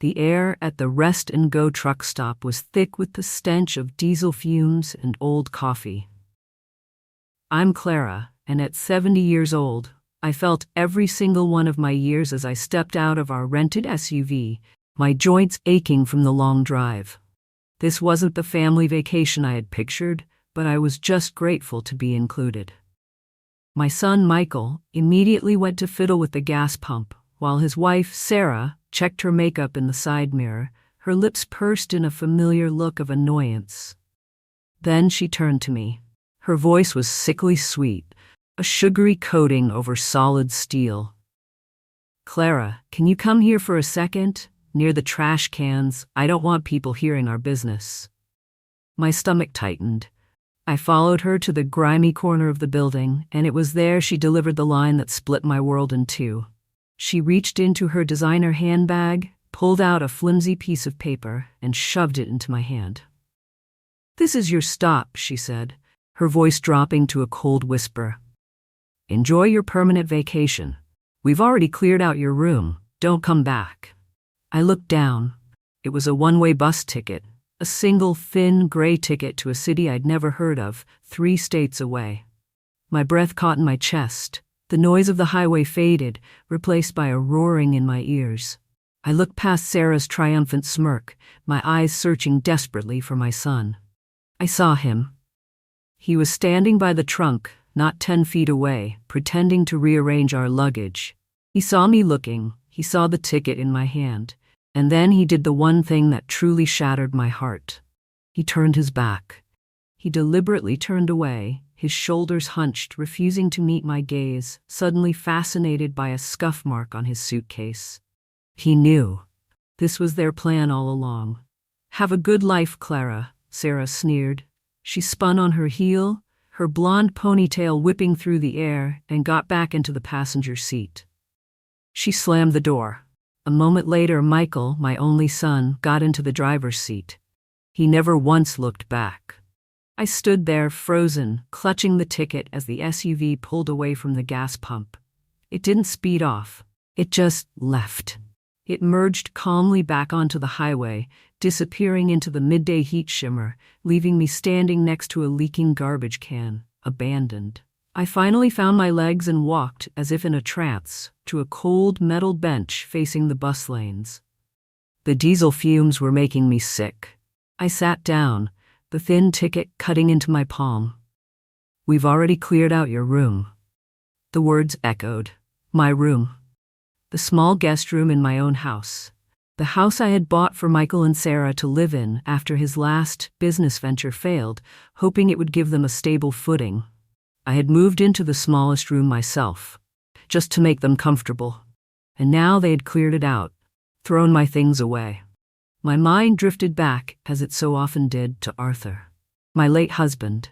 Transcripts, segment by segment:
The air at the rest-and-go truck stop was thick with the stench of diesel fumes and old coffee. I'm Clara, and at 70 years old, I felt every single one of my years as I stepped out of our rented SUV, my joints aching from the long drive. This wasn't the family vacation I had pictured, but I was just grateful to be included. My son, Michael, immediately went to fiddle with the gas pump, while his wife, Sarah, checked her makeup in the side mirror, her lips pursed in a familiar look of annoyance. Then she turned to me. Her voice was sickly sweet, a sugary coating over solid steel. "Clara, can you come here for a second? Near the trash cans, I don't want people hearing our business." My stomach tightened. I followed her to the grimy corner of the building, and it was there she delivered the line that split my world in two. She reached into her designer handbag, pulled out a flimsy piece of paper, and shoved it into my hand. "This is your stop," she said, her voice dropping to a cold whisper. "Enjoy your permanent vacation. We've already cleared out your room. Don't come back." I looked down. It was a one-way bus ticket, a single thin gray ticket to a city I'd never heard of, 3 states away. My breath caught in my chest. The noise of the highway faded, replaced by a roaring in my ears. I looked past Sarah's triumphant smirk, my eyes searching desperately for my son. I saw him. He was standing by the trunk, not 10 feet away, pretending to rearrange our luggage. He saw me looking, he saw the ticket in my hand, and then he did the one thing that truly shattered my heart. He turned his back. He deliberately turned away, his shoulders hunched, refusing to meet my gaze, suddenly fascinated by a scuff mark on his suitcase. He knew. This was their plan all along. "Have a good life, Clara," Sarah sneered. She spun on her heel, her blonde ponytail whipping through the air, and got back into the passenger seat. She slammed the door. A moment later, Michael, my only son, got into the driver's seat. He never once looked back. I stood there, frozen, clutching the ticket as the SUV pulled away from the gas pump. It didn't speed off. It just left. It merged calmly back onto the highway, disappearing into the midday heat shimmer, leaving me standing next to a leaking garbage can, abandoned. I finally found my legs and walked, as if in a trance, to a cold metal bench facing the bus lanes. The diesel fumes were making me sick. I sat down, the thin ticket cutting into my palm. "We've already cleared out your room." The words echoed. My room. The small guest room in my own house. The house I had bought for Michael and Sarah to live in after his last business venture failed, hoping it would give them a stable footing. I had moved into the smallest room myself, just to make them comfortable. And now they had cleared it out, thrown my things away. My mind drifted back, as it so often did, to Arthur, my late husband.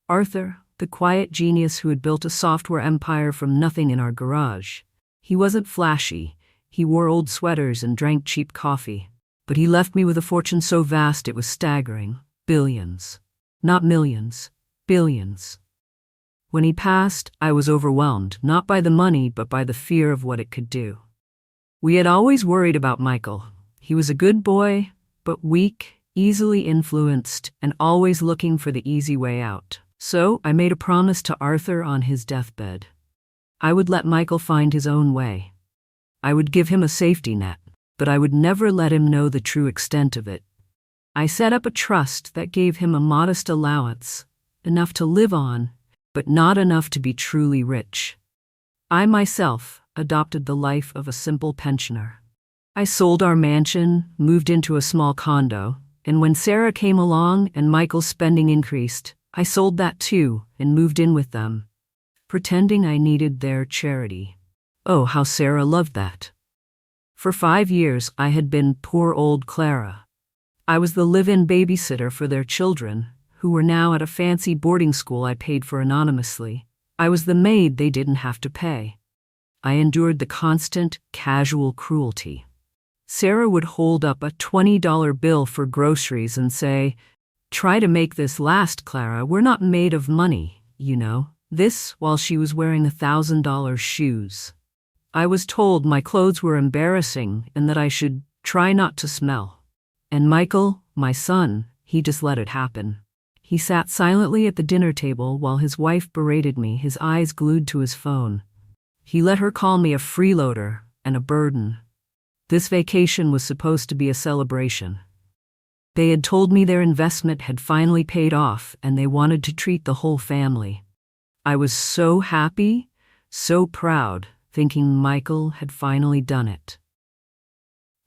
Arthur, the quiet genius who had built a software empire from nothing in our garage. He wasn't flashy. He wore old sweaters and drank cheap coffee. But he left me with a fortune so vast it was staggering. Billions. Not millions. Billions. When he passed, I was overwhelmed, not by the money, but by the fear of what it could do. We had always worried about Michael. He was a good boy, but weak, easily influenced, and always looking for the easy way out. So I made a promise to Arthur on his deathbed. I would let Michael find his own way. I would give him a safety net, but I would never let him know the true extent of it. I set up a trust that gave him a modest allowance, enough to live on, but not enough to be truly rich. I myself adopted the life of a simple pensioner. I sold our mansion, moved into a small condo, and when Sarah came along and Michael's spending increased, I sold that too and moved in with them, pretending I needed their charity. Oh, how Sarah loved that. For 5 years, I had been poor old Clara. I was the live-in babysitter for their children, who were now at a fancy boarding school I paid for anonymously. I was the maid they didn't have to pay. I endured the constant, casual cruelty. Sarah would hold up a $20 bill for groceries and say, "Try to make this last, Clara. We're not made of money, you know." This while she was wearing $1,000 shoes. I was told my clothes were embarrassing and that I should Try not to smell. And Michael, my son, he just let it happen. He sat silently at the dinner table while his wife berated me, his eyes glued to his phone. He let her call me a freeloader and a burden. This vacation was supposed to be a celebration. They had told me their investment had finally paid off and they wanted to treat the whole family. I was so happy, so proud, thinking Michael had finally done it.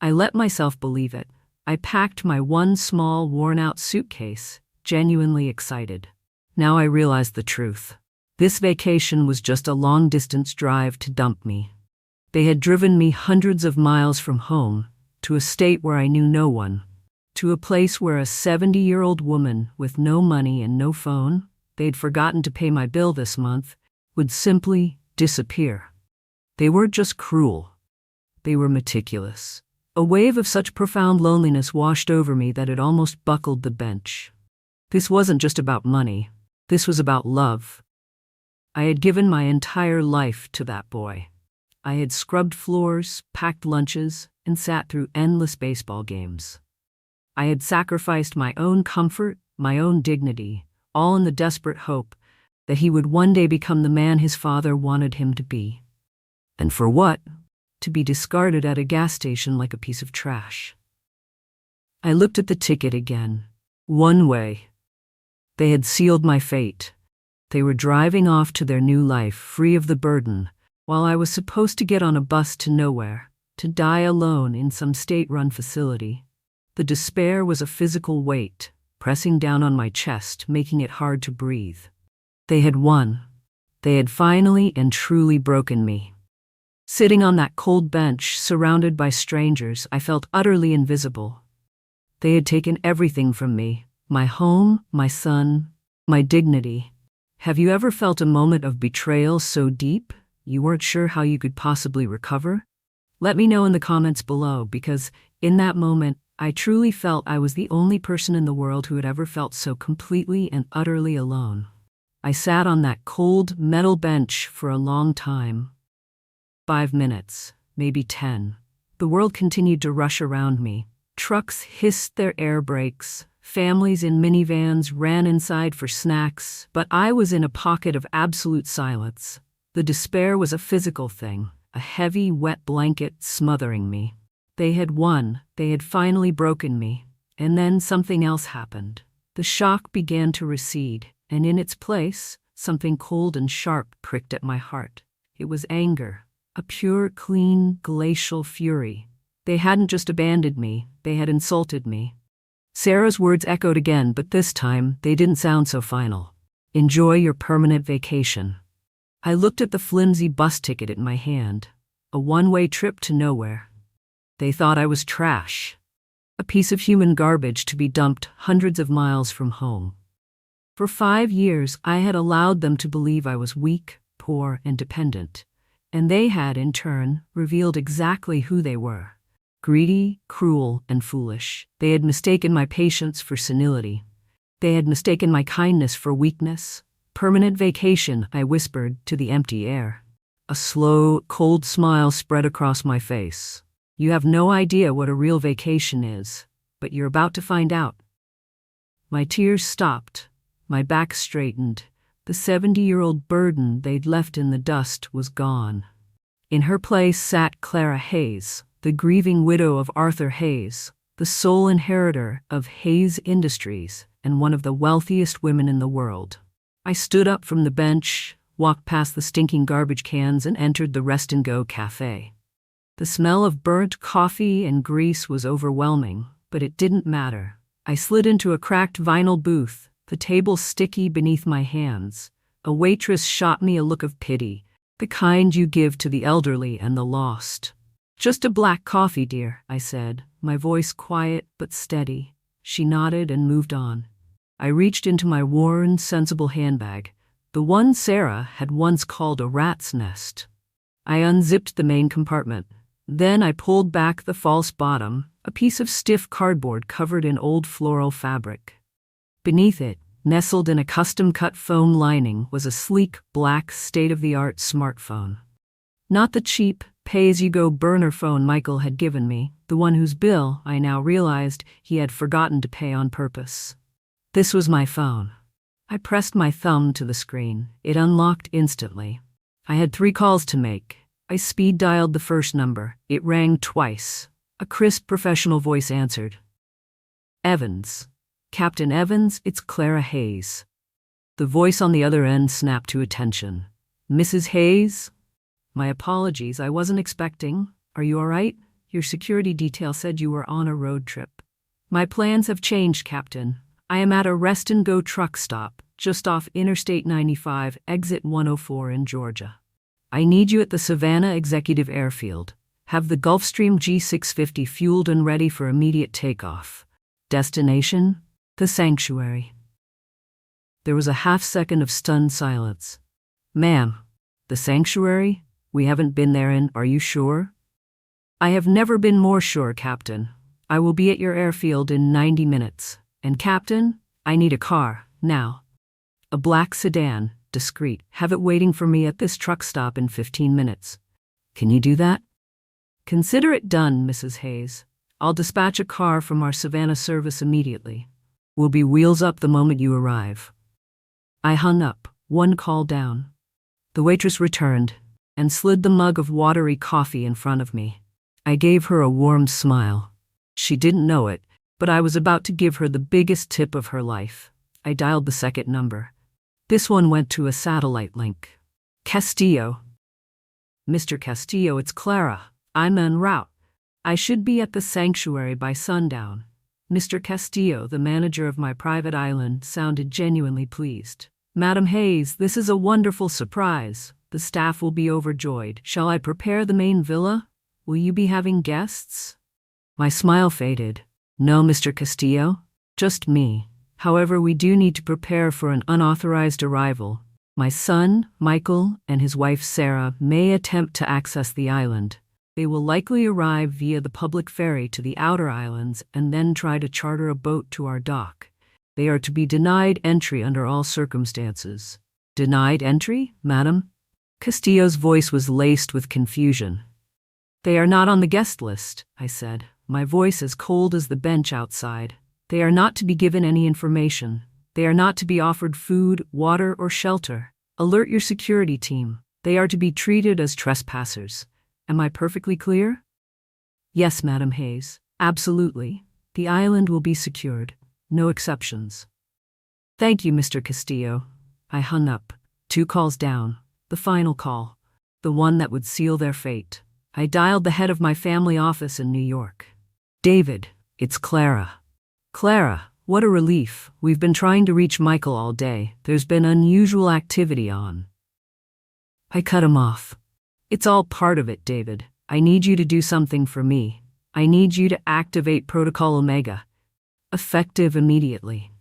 I let myself believe it. I packed my one small, worn-out suitcase, genuinely excited. Now I realized the truth. This vacation was just a long-distance drive to dump me. They had driven me hundreds of miles from home, to a state where I knew no one, to a place where a 70-year-old woman with no money and no phone, they'd forgotten to pay my bill this month, would simply disappear. They weren't just cruel. They were meticulous. A wave of such profound loneliness washed over me that it almost buckled the bench. This wasn't just about money. This was about love. I had given my entire life to that boy. I had scrubbed floors, packed lunches, and sat through endless baseball games. I had sacrificed my own comfort, my own dignity, all in the desperate hope that he would one day become the man his father wanted him to be. And for what? To be discarded at a gas station like a piece of trash. I looked at the ticket again. One way. They had sealed my fate. They were driving off to their new life, free of the burden, while I was supposed to get on a bus to nowhere, to die alone in some state-run facility. The despair was a physical weight, pressing down on my chest, making it hard to breathe. They had won. They had finally and truly broken me. Sitting on that cold bench, surrounded by strangers, I felt utterly invisible. They had taken everything from me, my home, my son, my dignity. Have you ever felt a moment of betrayal so deep you weren't sure how you could possibly recover? Let me know in the comments below, because in that moment, I truly felt I was the only person in the world who had ever felt so completely and utterly alone. I sat on that cold metal bench for a long time. 5 minutes, maybe 10. The world continued to rush around me. Trucks hissed their air brakes. Families in minivans ran inside for snacks, but I was in a pocket of absolute silence. The despair was a physical thing, a heavy, wet blanket smothering me. They had won. They had finally broken me. And then something else happened. The shock began to recede, and in its place, something cold and sharp pricked at my heart. It was anger. A pure, clean, glacial fury. They hadn't just abandoned me, they had insulted me. Sarah's words echoed again, but this time they didn't sound so final. Enjoy your permanent vacation. I looked at the flimsy bus ticket in my hand. A one-way trip to nowhere. They thought I was trash. A piece of human garbage to be dumped hundreds of miles from home. For 5 years, I had allowed them to believe I was weak, poor, and dependent. And they had, in turn, revealed exactly who they were. Greedy, cruel, and foolish. They had mistaken my patience for senility. They had mistaken my kindness for weakness. Permanent vacation, I whispered to the empty air. A slow, cold smile spread across my face. You have no idea what a real vacation is, but you're about to find out. My tears stopped. My back straightened. The 70-year-old burden they'd left in the dust was gone. In her place sat Clara Hayes, the grieving widow of Arthur Hayes, the sole inheritor of Hayes Industries and one of the wealthiest women in the world. I stood up from the bench, walked past the stinking garbage cans, and entered the Rest and Go cafe. The smell of burnt coffee and grease was overwhelming, but it didn't matter. I slid into a cracked vinyl booth, the table sticky beneath my hands. A waitress shot me a look of pity, the kind you give to the elderly and the lost. Just a black coffee, dear, I said, my voice quiet but steady. She nodded and moved on. I reached into my worn, sensible handbag, the one Sarah had once called a rat's nest. I unzipped the main compartment. Then I pulled back the false bottom, a piece of stiff cardboard covered in old floral fabric. Beneath it, nestled in a custom-cut foam lining, was a sleek, black, state-of-the-art smartphone. Not the cheap, pay-as-you-go burner phone Michael had given me, the one whose bill I now realized he had forgotten to pay on purpose. This was my phone. I pressed my thumb to the screen. It unlocked instantly. I had 3 calls to make. I speed-dialed the first number. It rang twice. A crisp professional voice answered. Evans. Captain Evans, it's Clara Hayes. The voice on the other end snapped to attention. Mrs. Hayes? My apologies, I wasn't expecting. Are you all right? Your security detail said you were on a road trip. My plans have changed, Captain. I am at a rest-and-go truck stop, just off Interstate 95, exit 104 in Georgia. I need you at the Savannah Executive Airfield. Have the Gulfstream G650 fueled and ready for immediate takeoff. Destination? The sanctuary. There was a half-second of stunned silence. Ma'am, the sanctuary? We haven't been there in, are you sure? I have never been more sure, Captain. I will be at your airfield in 90 minutes. And Captain, I need a car, now. A black sedan, discreet. Have it waiting for me at this truck stop in 15 minutes. Can you do that? Consider it done, Mrs. Hayes. I'll dispatch a car from our Savannah service immediately. We'll be wheels up the moment you arrive. I hung up, 1 call down. The waitress returned and slid the mug of watery coffee in front of me. I gave her a warm smile. She didn't know it, but I was about to give her the biggest tip of her life. I dialed the second number. This one went to a satellite link. Castillo. Mr. Castillo, it's Clara. I'm en route. I should be at the sanctuary by sundown. Mr. Castillo, the manager of my private island, sounded genuinely pleased. Madam Hayes, this is a wonderful surprise. The staff will be overjoyed. Shall I prepare the main villa? Will you be having guests? My smile faded. No, Mr. Castillo. Just me. However, we do need to prepare for an unauthorized arrival. My son, Michael, and his wife Sarah may attempt to access the island. They will likely arrive via the public ferry to the outer islands and then try to charter a boat to our dock. They are to be denied entry under all circumstances. Denied entry, madam? Castillo's voice was laced with confusion. They are not on the guest list, I said, my voice as cold as the bench outside. They are not to be given any information. They are not to be offered food, water, or shelter. Alert your security team. They are to be treated as trespassers. Am I perfectly clear? Yes, Madam Hayes. Absolutely. The island will be secured. No exceptions. Thank you, Mr. Castillo. I hung up. 2 calls down. The final call. The one that would seal their fate. I dialed the head of my family office in New York. David, it's Clara. Clara, what a relief. We've been trying to reach Michael all day. There's been unusual activity on. I cut him off. It's all part of it, David. I need you to do something for me. I need you to activate Protocol Omega. Effective immediately.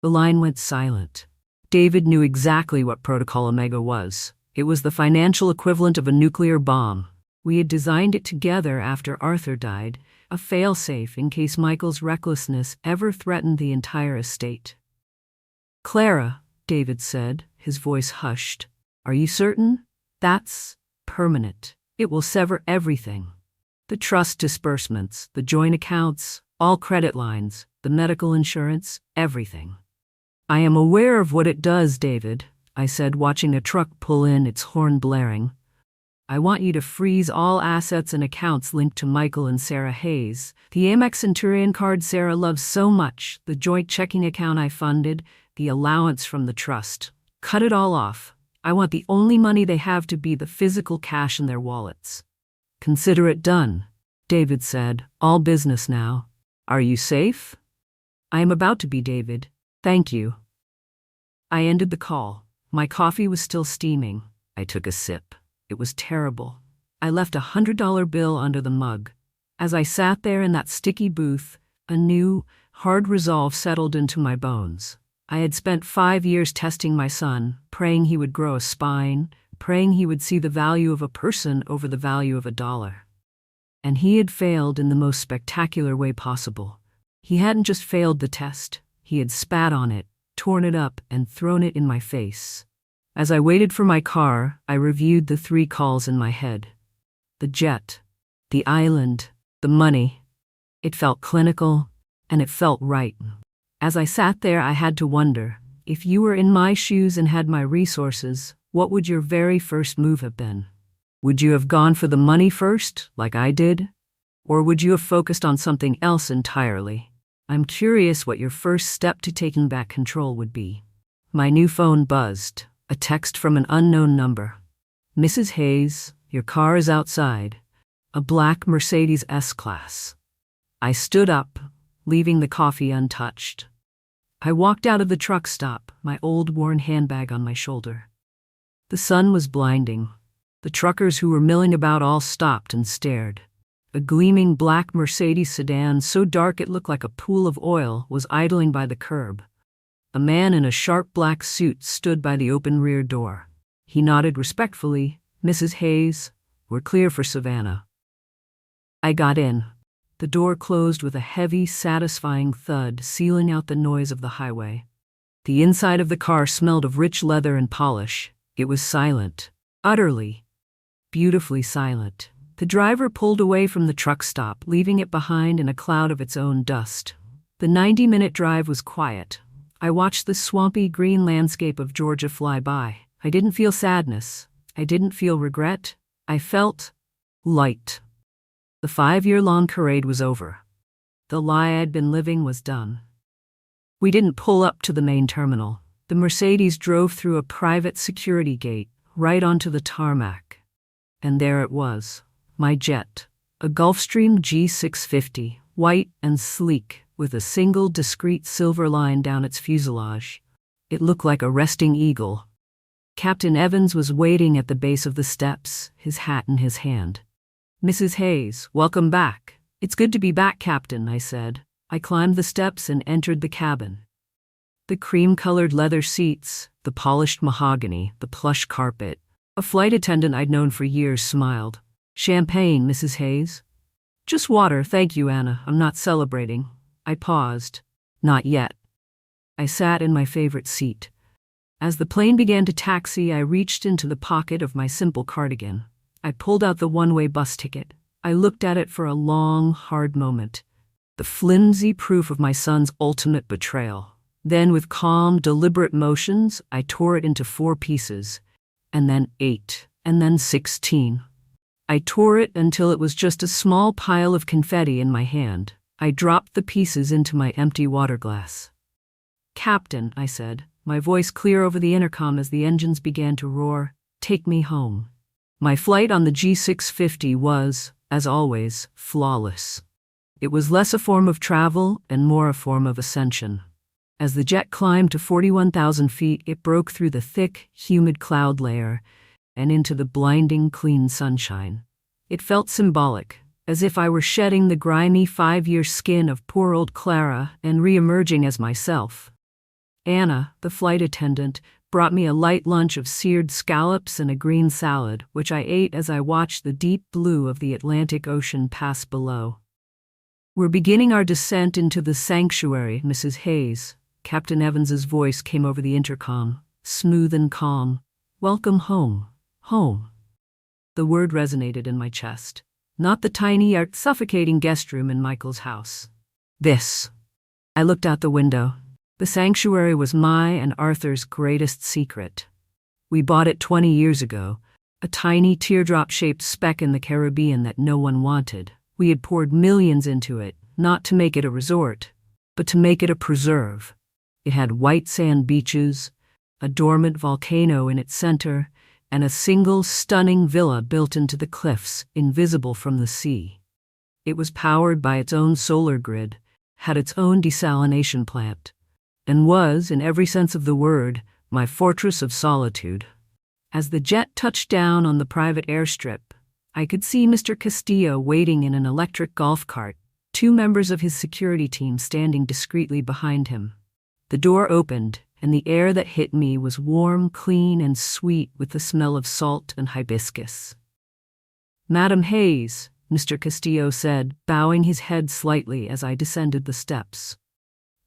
The line went silent. David knew exactly what Protocol Omega was. It was the financial equivalent of a nuclear bomb. We had designed it together after Arthur died, a failsafe in case Michael's recklessness ever threatened the entire estate. Clara, David said, his voice hushed. Are you certain? That's permanent. It will sever everything. The trust disbursements, the joint accounts, all credit lines, the medical insurance, everything. I am aware of what it does, David, I said, watching a truck pull in, its horn blaring. I want you to freeze all assets and accounts linked to Michael and Sarah Hayes, the Amex Centurion card Sarah loves so much, the joint checking account I funded, the allowance from the trust. Cut it all off. I want the only money they have to be the physical cash in their wallets. Consider it done, David said. All business now. Are you safe? I am about to be, David. Thank you. I ended the call. My coffee was still steaming. I took a sip. It was terrible. I left a $100 bill under the mug. As I sat there in that sticky booth, a new, hard resolve settled into my bones. I had spent 5 years testing my son, praying he would grow a spine, praying he would see the value of a person over the value of $1. And he had failed in the most spectacular way possible. He hadn't just failed the test, he had spat on it, torn it up, and thrown it in my face. As I waited for my car, I reviewed the 3 calls in my head. The jet, the island, the money. It felt clinical, and it felt right. As I sat there, I had to wonder, if you were in my shoes and had my resources, what would your very first move have been? Would you have gone for the money first, like I did? Or would you have focused on something else entirely? I'm curious what your first step to taking back control would be. My new phone buzzed, a text from an unknown number. Mrs. Hayes, your car is outside. A black Mercedes S-Class. I stood up, leaving the coffee untouched. I walked out of the truck stop, my old worn handbag on my shoulder. The sun was blinding. The truckers who were milling about all stopped and stared. A gleaming black Mercedes sedan, so dark it looked like a pool of oil, was idling by the curb. A man in a sharp black suit stood by the open rear door. He nodded respectfully. Mrs. Hayes, we're clear for Savannah. I got in. The door closed with a heavy, satisfying thud, sealing out the noise of the highway. The inside of the car smelled of rich leather and polish. It was silent. Utterly, beautifully silent. The driver pulled away from the truck stop, leaving it behind in a cloud of its own dust. The 90-minute drive was quiet. I watched the swampy green landscape of Georgia fly by. I didn't feel sadness. I didn't feel regret. I felt light. The 5-year-long charade was over. The lie I'd been living was done. We didn't pull up to the main terminal. The Mercedes drove through a private security gate, right onto the tarmac. And there it was, my jet, a Gulfstream G650, white and sleek, with a single discreet silver line down its fuselage. It looked like a resting eagle. Captain Evans was waiting at the base of the steps, his hat in his hand. Mrs. Hayes, welcome back. It's good to be back, Captain, I said. I climbed the steps and entered the cabin. The cream-colored leather seats, the polished mahogany, the plush carpet. A flight attendant I'd known for years smiled. Champagne, Mrs. Hayes? Just water, thank you, Anna. I'm not celebrating. I paused. Not yet. I sat in my favorite seat. As the plane began to taxi, I reached into the pocket of my simple cardigan. I pulled out the one-way bus ticket. I looked at it for a long, hard moment. The flimsy proof of my son's ultimate betrayal. Then, with calm, deliberate motions, I tore it into 4 pieces. And then 8. And then 16. I tore it until it was just a small pile of confetti in my hand. I dropped the pieces into my empty water glass. Captain, I said, my voice clear over the intercom as the engines began to roar, take me home. My flight on the G650 was, as always, flawless. It was less a form of travel and more a form of ascension. As the jet climbed to 41,000 feet, it broke through the thick, humid cloud layer and into the blinding, clean sunshine. It felt symbolic, as if I were shedding the grimy 5-year skin of poor old Clara and re-emerging as myself. Anna, the flight attendant, brought me a light lunch of seared scallops and a green salad, which I ate as I watched the deep blue of the Atlantic Ocean pass below. We're beginning our descent into the sanctuary, Mrs. Hayes. Captain Evans's voice came over the intercom, smooth and calm. Welcome home. Home. The word resonated in my chest. Not the tiny, suffocating guest room in Michael's house. This. I looked out the window. The sanctuary was my and Arthur's greatest secret. We bought it 20 years ago, a tiny teardrop-shaped speck in the Caribbean that no one wanted. We had poured millions into it, not to make it a resort, but to make it a preserve. It had white sand beaches, a dormant volcano in its center, and a single stunning villa built into the cliffs, invisible from the sea. It was powered by its own solar grid, had its own desalination plant, and was, in every sense of the word, my fortress of solitude. As the jet touched down on the private airstrip, I could see Mr. Castillo waiting in an electric golf cart, 2 members of his security team standing discreetly behind him. The door opened, and the air that hit me was warm, clean, and sweet with the smell of salt and hibiscus. Madam Hayes, Mr. Castillo said, bowing his head slightly as I descended the steps.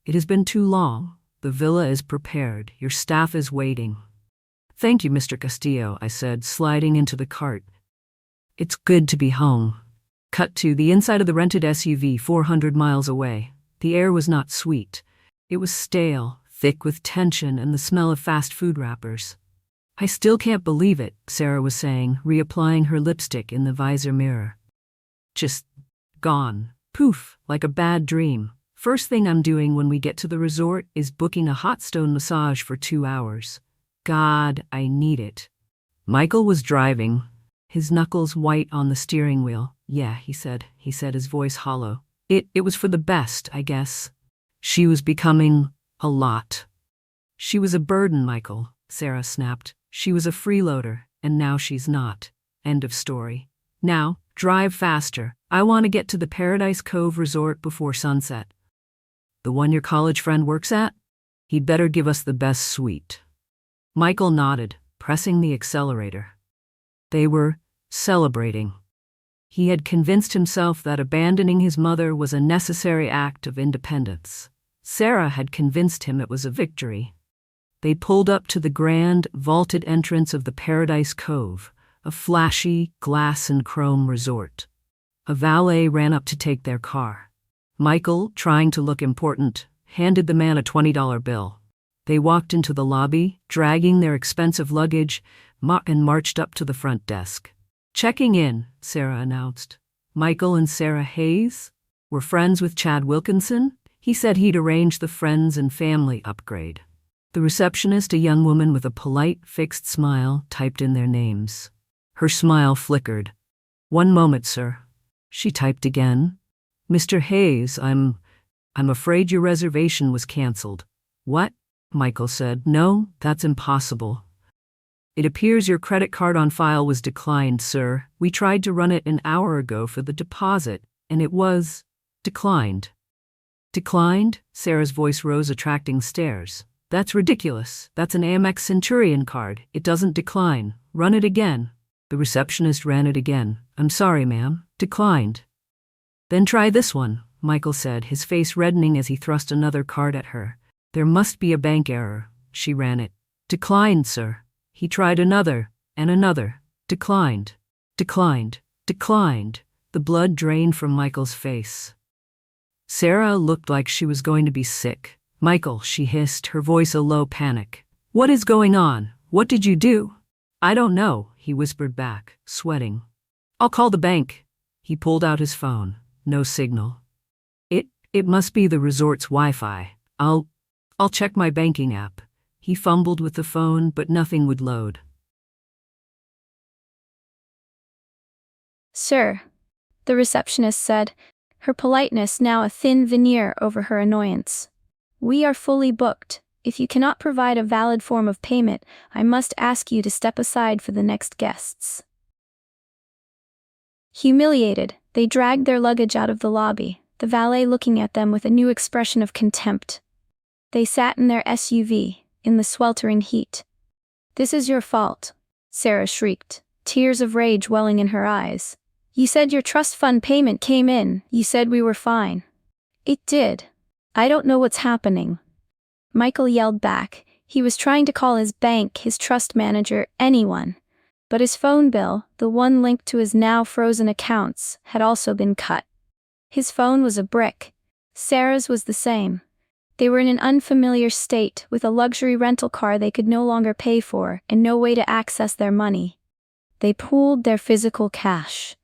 It has been too long. The villa is prepared. Your staff is waiting. Thank you, Mr. Castillo, I said, sliding into the cart. It's good to be home. Cut to the inside of the rented SUV 400 miles away. The air was not sweet. It was stale, thick with tension and the smell of fast food wrappers. I still can't believe it, Sarah was saying, reapplying her lipstick in the visor mirror. Just gone. Poof, like a bad dream. First thing I'm doing when we get to the resort is booking a hot stone massage for 2 hours. God, I need it. Michael was driving, his knuckles white on the steering wheel. Yeah, he said, his voice hollow. It was for the best, I guess. She was becoming a lot. She was a burden, Michael, Sarah snapped. She was a freeloader, and now she's not. End of story. Now, drive faster. I want to get to the Paradise Cove Resort before sunset. The one your college friend works at? He'd better give us the best suite. Michael nodded, pressing the accelerator. They were celebrating. He had convinced himself that abandoning his mother was a necessary act of independence. Sarah had convinced him it was a victory. They pulled up to the grand, vaulted entrance of the Paradise Cove, a flashy, glass and chrome resort. A valet ran up to take their car. Michael, trying to look important, handed the man a $20 bill. They walked into the lobby, dragging their expensive luggage, and marched up to the front desk. Checking in, Sarah announced. Michael and Sarah Hayes were friends with Chad Wilkinson. He said he'd arrange the friends and family upgrade. The receptionist, a young woman with a polite, fixed smile, typed in their names. Her smile flickered. "1 moment, sir." She typed again. "Mr. Hayes, I'm afraid your reservation was canceled." "What?" Michael said. "No, that's impossible. It appears your credit card on file was declined, sir. We tried to run it an hour ago for the deposit, and it was declined." "Declined?" Sarah's voice rose, attracting stares. "That's ridiculous. That's an Amex Centurion card. It doesn't decline. Run it again." The receptionist ran it again. "I'm sorry, ma'am. Declined." "Then try this one," Michael said, his face reddening as he thrust another card at her. "There must be a bank error." She ran it. "Declined, sir." He tried another, and another. Declined. Declined. Declined. The blood drained from Michael's face. Sarah looked like she was going to be sick. "Michael," she hissed, her voice a low panic. "What is going on? What did you do?" "I don't know," he whispered back, sweating. "I'll call the bank." He pulled out his phone. No signal. It must be the resort's Wi-Fi. I'll check my banking app." He fumbled with the phone, but nothing would load. "Sir," the receptionist said, her politeness now a thin veneer over her annoyance. "We are fully booked. If you cannot provide a valid form of payment, I must ask you to step aside for the next guests." Humiliated, they dragged their luggage out of the lobby, the valet looking at them with a new expression of contempt. They sat in their SUV, in the sweltering heat. "This is your fault," Sarah shrieked, tears of rage welling in her eyes. "You said your trust fund payment came in. You said we were fine." "It did. I don't know what's happening," Michael yelled back. He was trying to call his bank, his trust manager, anyone. But his phone bill, the one linked to his now frozen accounts, had also been cut. His phone was a brick. Sarah's was the same. They were in an unfamiliar state, with a luxury rental car they could no longer pay for, and no way to access their money. They pooled their physical cash.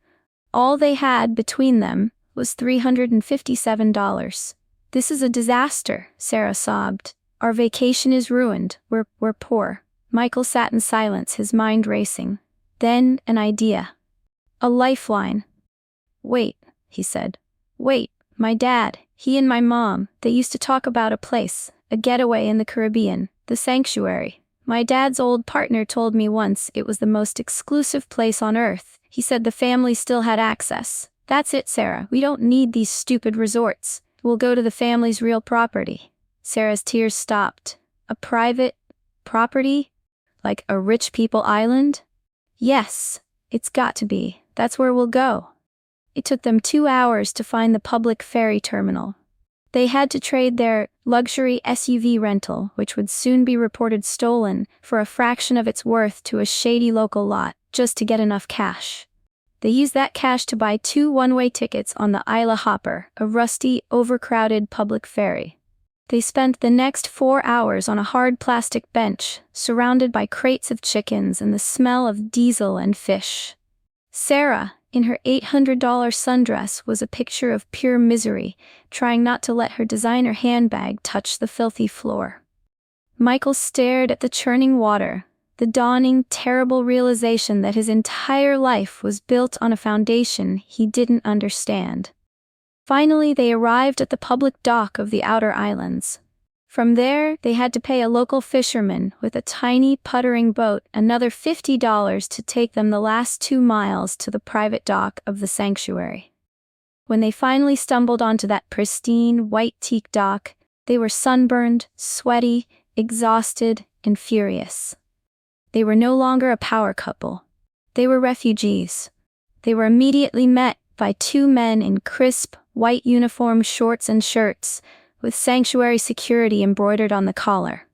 All they had between them was $357. "This is a disaster," Sarah sobbed. "Our vacation is ruined. We're poor." Michael sat in silence, his mind racing. Then, an idea. A lifeline. "Wait," he said. "Wait. My dad, he and my mom, they used to talk about a place, a getaway in the Caribbean, the Sanctuary. My dad's old partner told me once it was the most exclusive place on earth. He said the family still had access. That's it, Sarah. We don't need these stupid resorts. We'll go to the family's real property." Sarah's tears stopped. "A private property? Like a rich people island?" "Yes, it's got to be. That's where we'll go." It took them 2 hours to find the public ferry terminal. They had to trade their luxury SUV rental, which would soon be reported stolen, for a fraction of its worth to a shady local lot, just to get enough cash. They used that cash to buy 2 one-way tickets on the Isla Hopper, a rusty, overcrowded public ferry. They spent the next 4 hours on a hard plastic bench, surrounded by crates of chickens and the smell of diesel and fish. Sarah, in her $800 sundress, was a picture of pure misery, trying not to let her designer handbag touch the filthy floor. Michael stared at the churning water, the dawning, terrible realization that his entire life was built on a foundation he didn't understand. Finally, they arrived at the public dock of the outer islands. From there, they had to pay a local fisherman with a tiny, puttering boat another $50 to take them the last 2 miles to the private dock of the sanctuary. When they finally stumbled onto that pristine, white teak dock, they were sunburned, sweaty, exhausted, and furious. They were no longer a power couple. They were refugees. They were immediately met by 2 men in crisp, white uniform shorts and shirts, with sanctuary security embroidered on the collar.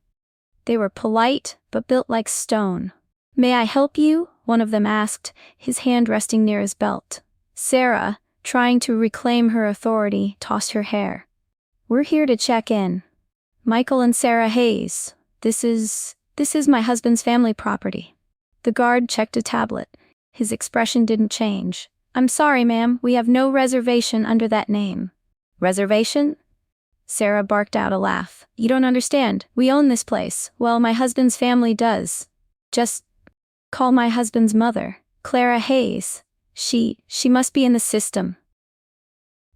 They were polite, but built like stone. "May I help you?" one of them asked, his hand resting near his belt. Sarah, trying to reclaim her authority, tossed her hair. "We're here to check in. Michael and Sarah Hayes. This is my husband's family property." The guard checked a tablet. His expression didn't change. "I'm sorry, ma'am, we have no reservation under that name." "Reservation?" Sarah barked out a laugh. "You don't understand. We own this place. Well, my husband's family does. Just call my husband's mother, Clara Hayes. She must be in the system."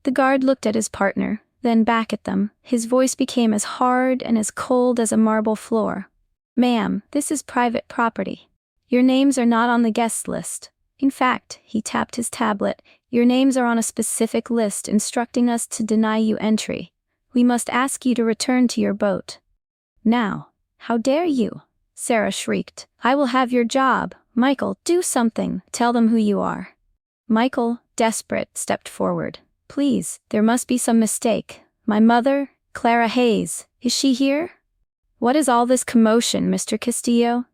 The guard looked at his partner, then back at them. His voice became as hard and as cold as a marble floor. "Ma'am, this is private property. Your names are not on the guest list. In fact," he tapped his tablet, "your names are on a specific list instructing us to deny you entry. We must ask you to return to your boat." "Now, how dare you?" Sarah shrieked. "I will have your job. Michael, do something. Tell them who you are." Michael, desperate, stepped forward. "Please, there must be some mistake. My mother, Clara Hayes, is she here?" "What is all this commotion, Mr. Castillo?"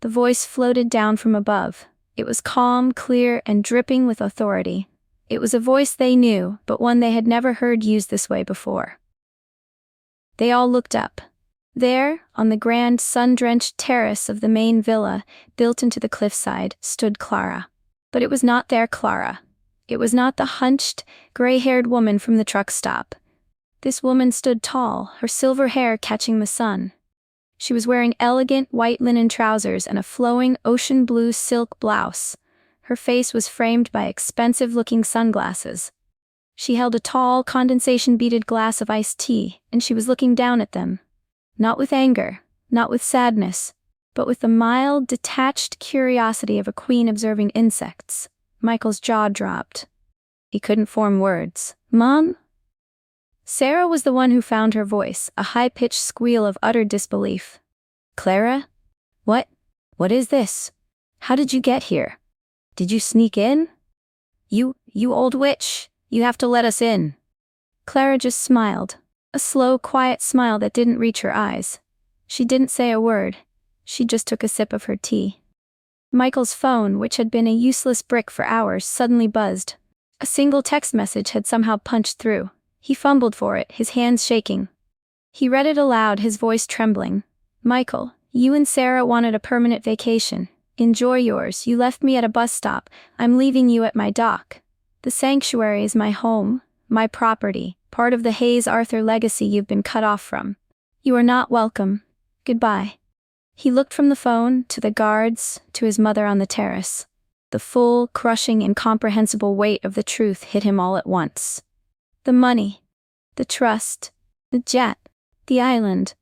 The voice floated down from above. It was calm, clear, and dripping with authority. It was a voice they knew, but one they had never heard used this way before. They all looked up. There, on the grand, sun-drenched terrace of the main villa, built into the cliffside, stood Clara. But it was not their Clara. It was not the hunched, gray-haired woman from the truck stop. This woman stood tall, her silver hair catching the sun. She was wearing elegant white linen trousers and a flowing ocean blue silk blouse. Her face was framed by expensive-looking sunglasses. She held a tall, condensation-beaded glass of iced tea, and she was looking down at them. Not with anger, not with sadness, but with the mild, detached curiosity of a queen observing insects. Michael's jaw dropped. He couldn't form words. "Mom?" Sarah was the one who found her voice, a high-pitched squeal of utter disbelief. "Clara? What is this? How did you get here? Did you sneak in? You old witch, you have to let us in." Clara just smiled, a slow, quiet smile that didn't reach her eyes. She didn't say a word. She just took a sip of her tea. Michael's phone, which had been a useless brick for hours, suddenly buzzed. A single text message had somehow punched through. He fumbled for it, his hands shaking. He read it aloud, his voice trembling. "Michael, you and Sarah wanted a permanent vacation. Enjoy yours. You left me at a bus stop. I'm leaving you at my dock. The sanctuary is my home, my property, part of the Hayes Arthur legacy you've been cut off from. You are not welcome. Goodbye." He looked from the phone, to the guards, to his mother on the terrace. The full, crushing, incomprehensible weight of the truth hit him all at once. The money, the trust, the jet, the island.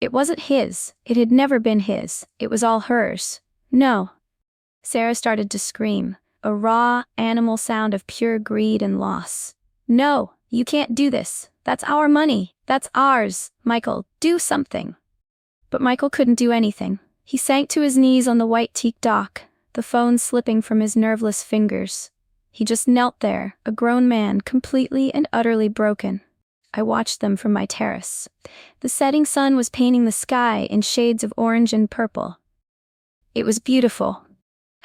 It wasn't his. It had never been his. It was all hers. No. Sarah started to scream, a raw, animal sound of pure greed and loss. "No, you can't do this. That's our money. That's ours. Michael, do something." But Michael couldn't do anything. He sank to his knees on the white teak dock, the phone slipping from his nerveless fingers. He just knelt there, a grown man, completely and utterly broken. I watched them from my terrace. The setting sun was painting the sky in shades of orange and purple. It was beautiful.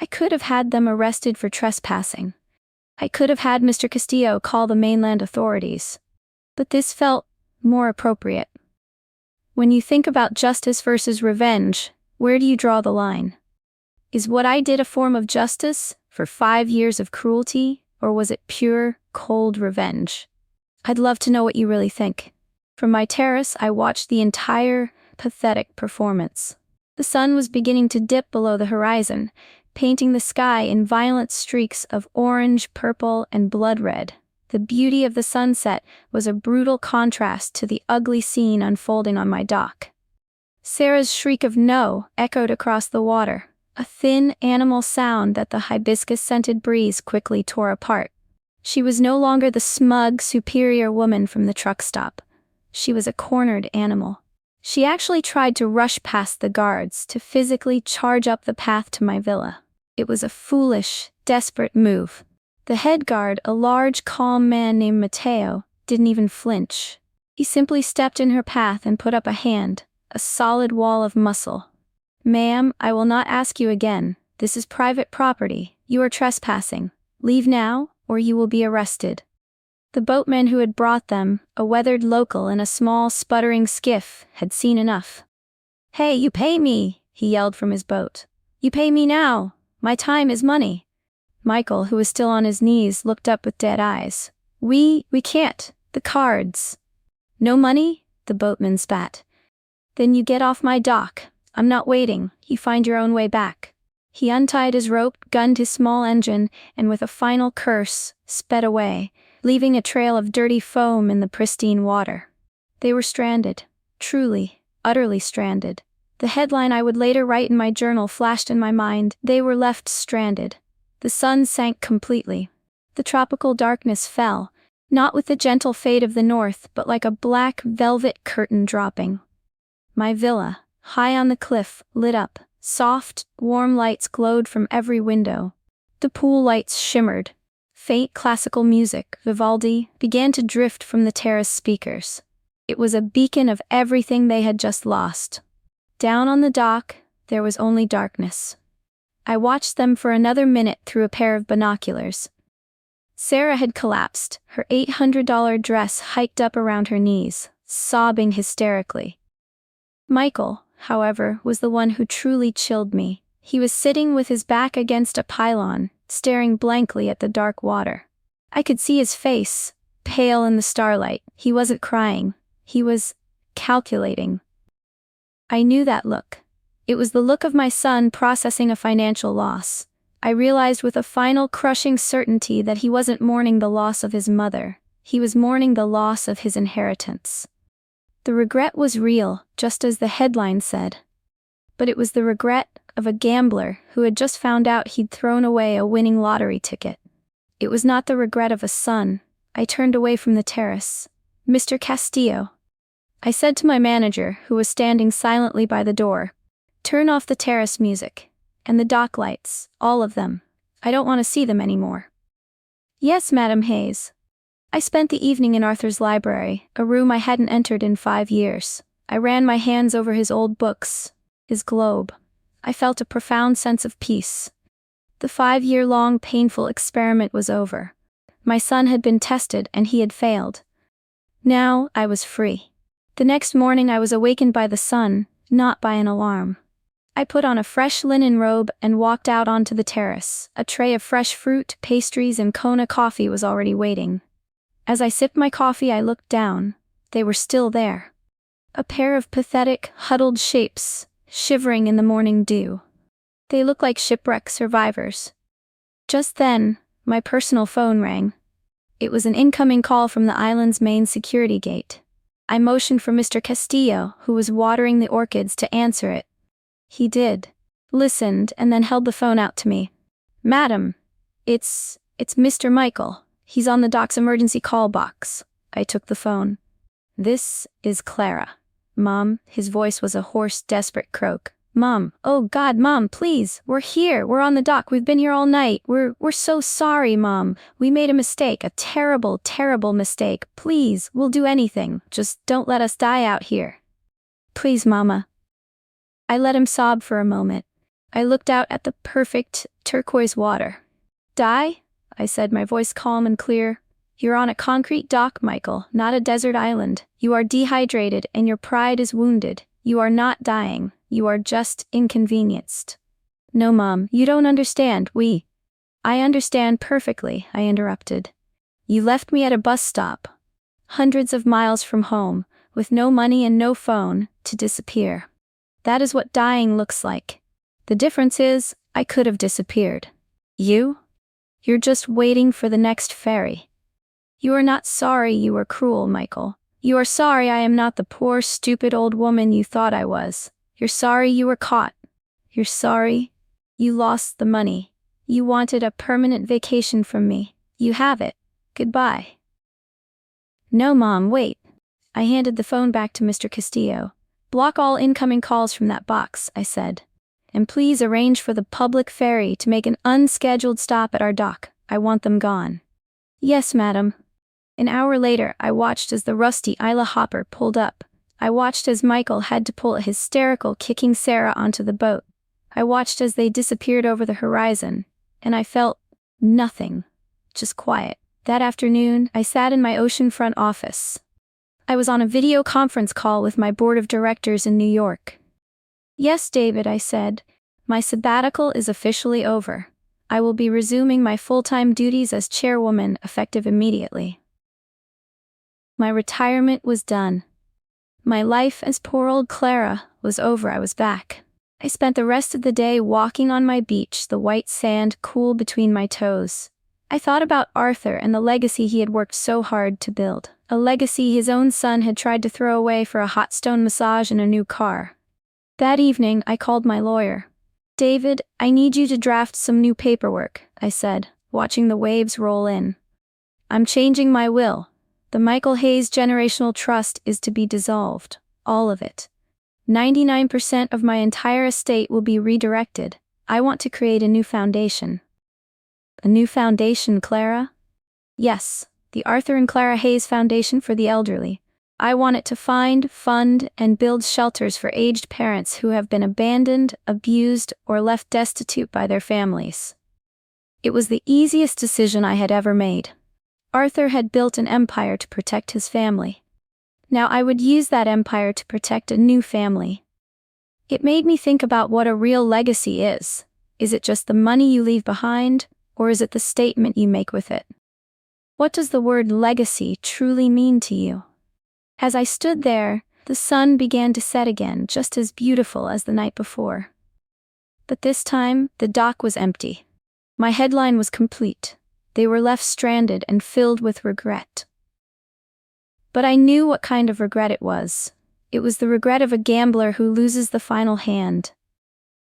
I could have had them arrested for trespassing. I could have had Mr. Castillo call the mainland authorities. But this felt more appropriate. When you think about justice versus revenge, where do you draw the line? Is what I did a form of justice for 5 years of cruelty, or was it pure, cold revenge? I'd love to know what you really think. From my terrace, I watched the entire, pathetic performance. The sun was beginning to dip below the horizon, painting the sky in violent streaks of orange, purple, and blood red. The beauty of the sunset was a brutal contrast to the ugly scene unfolding on my dock. Sarah's shriek of no echoed across the water, a thin, animal sound that the hibiscus-scented breeze quickly tore apart. She was no longer the smug, superior woman from the truck stop. She was a cornered animal. She actually tried to rush past the guards to physically charge up the path to my villa. It was a foolish, desperate move. The head guard, a large, calm man named Mateo, didn't even flinch. He simply stepped in her path and put up a hand, a solid wall of muscle. "Ma'am, I will not ask you again. This is private property. You are trespassing. Leave now, or you will be arrested." The boatman who had brought them, a weathered local in a small, sputtering skiff, had seen enough. "Hey, you pay me!" he yelled from his boat. "You pay me now! My time is money!" Michael, who was still on his knees, looked up with dead eyes. We can't. The cards." "No money?" the boatman spat. "Then you get off my dock. I'm not waiting. You find your own way back." He untied his rope, gunned his small engine, and with a final curse, sped away, leaving a trail of dirty foam in the pristine water. They were stranded. Truly, utterly stranded. The headline I would later write in my journal flashed in my mind. They were left stranded. The sun sank completely. The tropical darkness fell, not with the gentle fade of the north, but like a black velvet curtain dropping. My villa, high on the cliff, lit up. Soft, warm lights glowed from every window. The pool lights shimmered. Faint classical music, Vivaldi, began to drift from the terrace speakers. It was a beacon of everything they had just lost. Down on the dock, there was only darkness. I watched them for another minute through a pair of binoculars. Sarah had collapsed, her $800 dress hiked up around her knees, sobbing hysterically. Michael, however, was the one who truly chilled me. He was sitting with his back against a pylon, staring blankly at the dark water. I could see his face, pale in the starlight. He wasn't crying. He was calculating. I knew that look. It was the look of my son processing a financial loss. I realized with a final crushing certainty that he wasn't mourning the loss of his mother. He was mourning the loss of his inheritance. The regret was real, just as the headline said. But it was the regret of a gambler who had just found out he'd thrown away a winning lottery ticket. It was not the regret of a son. I turned away from the terrace. "Mr. Castillo," I said to my manager, who was standing silently by the door, "turn off the terrace music. And the dock lights, all of them. I don't want to see them anymore." "Yes, Madam Hayes." I spent the evening in Arthur's library, a room I hadn't entered in 5 years. I ran my hands over his old books, his globe. I felt a profound sense of peace. The 5-year-long painful experiment was over. My son had been tested and he had failed. Now I was free. The next morning I was awakened by the sun, not by an alarm. I put on a fresh linen robe and walked out onto the terrace. A tray of fresh fruit, pastries, and Kona coffee was already waiting. As I sipped my coffee, I looked down. They were still there. A pair of pathetic, huddled shapes, shivering in the morning dew. They looked like shipwreck survivors. Just then, my personal phone rang. It was an incoming call from the island's main security gate. I motioned for Mr. Castillo, who was watering the orchids, to answer it. He did, listened, and then held the phone out to me. "Madam, it's Mr. Michael. He's on the dock's emergency call box." I took the phone. "This is Clara." "Mom," his voice was a hoarse, desperate croak. "Mom, oh God, Mom, please, we're here, we're on the dock, we've been here all night, we're so sorry, Mom. We made a mistake, a terrible, terrible mistake. Please, we'll do anything, just don't let us die out here. Please, Mama." I let him sob for a moment. I looked out at the perfect turquoise water. Die? I said, my voice calm and clear. You're on a concrete dock, Michael, not a desert island. You are dehydrated and your pride is wounded. You are not dying. You are just inconvenienced. No, Mom, you don't understand. I understand perfectly, I interrupted. You left me at a bus stop, hundreds of miles from home, with no money and no phone, to disappear. That is what dying looks like. The difference is, I could have disappeared. You're just waiting for the next ferry. You are not sorry you were cruel, Michael. You are sorry I am not the poor, stupid old woman you thought I was. You're sorry you were caught. You're sorry you lost the money. You wanted a permanent vacation from me. You have it. Goodbye. No, Mom, wait. I handed the phone back to Mr. Castillo. Block all incoming calls from that box, I said. And please arrange for the public ferry to make an unscheduled stop at our dock. I want them gone. Yes, madam. An hour later, I watched as the rusty Isla hopper pulled up. I watched as Michael had to pull a hysterical kicking Sarah onto the boat. I watched as they disappeared over the horizon, and I felt nothing, just quiet. That afternoon, I sat in my oceanfront office. I was on a video conference call with my board of directors in New York. Yes, David, I said, my sabbatical is officially over. I will be resuming my full-time duties as chairwoman effective immediately. My retirement was done. My life as poor old Clara was over. I was back. I spent the rest of the day walking on my beach, the white sand cool between my toes. I thought about Arthur and the legacy he had worked so hard to build. A legacy his own son had tried to throw away for a hot stone massage and a new car. That evening, I called my lawyer. David, I need you to draft some new paperwork, I said, watching the waves roll in. I'm changing my will. The Michael Hayes Generational Trust is to be dissolved. All of it. 99% of my entire estate will be redirected. I want to create a new foundation. A new foundation, Clara? Yes, the Arthur and Clara Hayes Foundation for the Elderly. I want it to find, fund, and build shelters for aged parents who have been abandoned, abused, or left destitute by their families. It was the easiest decision I had ever made. Arthur had built an empire to protect his family. Now I would use that empire to protect a new family. It made me think about what a real legacy is. Is it just the money you leave behind, or is it the statement you make with it? What does the word legacy truly mean to you? As I stood there, the sun began to set again, just as beautiful as the night before. But this time, the dock was empty. My headline was complete. They were left stranded and filled with regret. But I knew what kind of regret it was. It was the regret of a gambler who loses the final hand.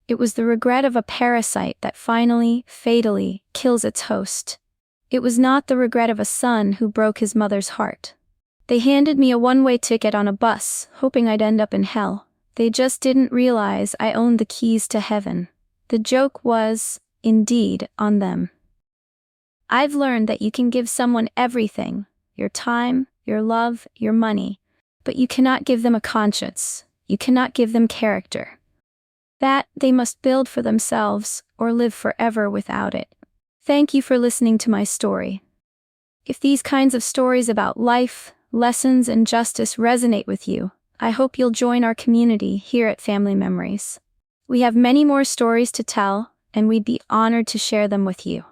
It was the regret of a parasite that finally, fatally, kills its host. It was not the regret of a son who broke his mother's heart. They handed me a one-way ticket on a bus, hoping I'd end up in hell. They just didn't realize I owned the keys to heaven. The joke was, indeed, on them. I've learned that you can give someone everything, your time, your love, your money, but you cannot give them a conscience. You cannot give them character. That they must build for themselves or live forever without it. Thank you for listening to my story. If these kinds of stories about life, lessons, and justice resonate with you, I hope you'll join our community here at Family Memories. We have many more stories to tell, and we'd be honored to share them with you.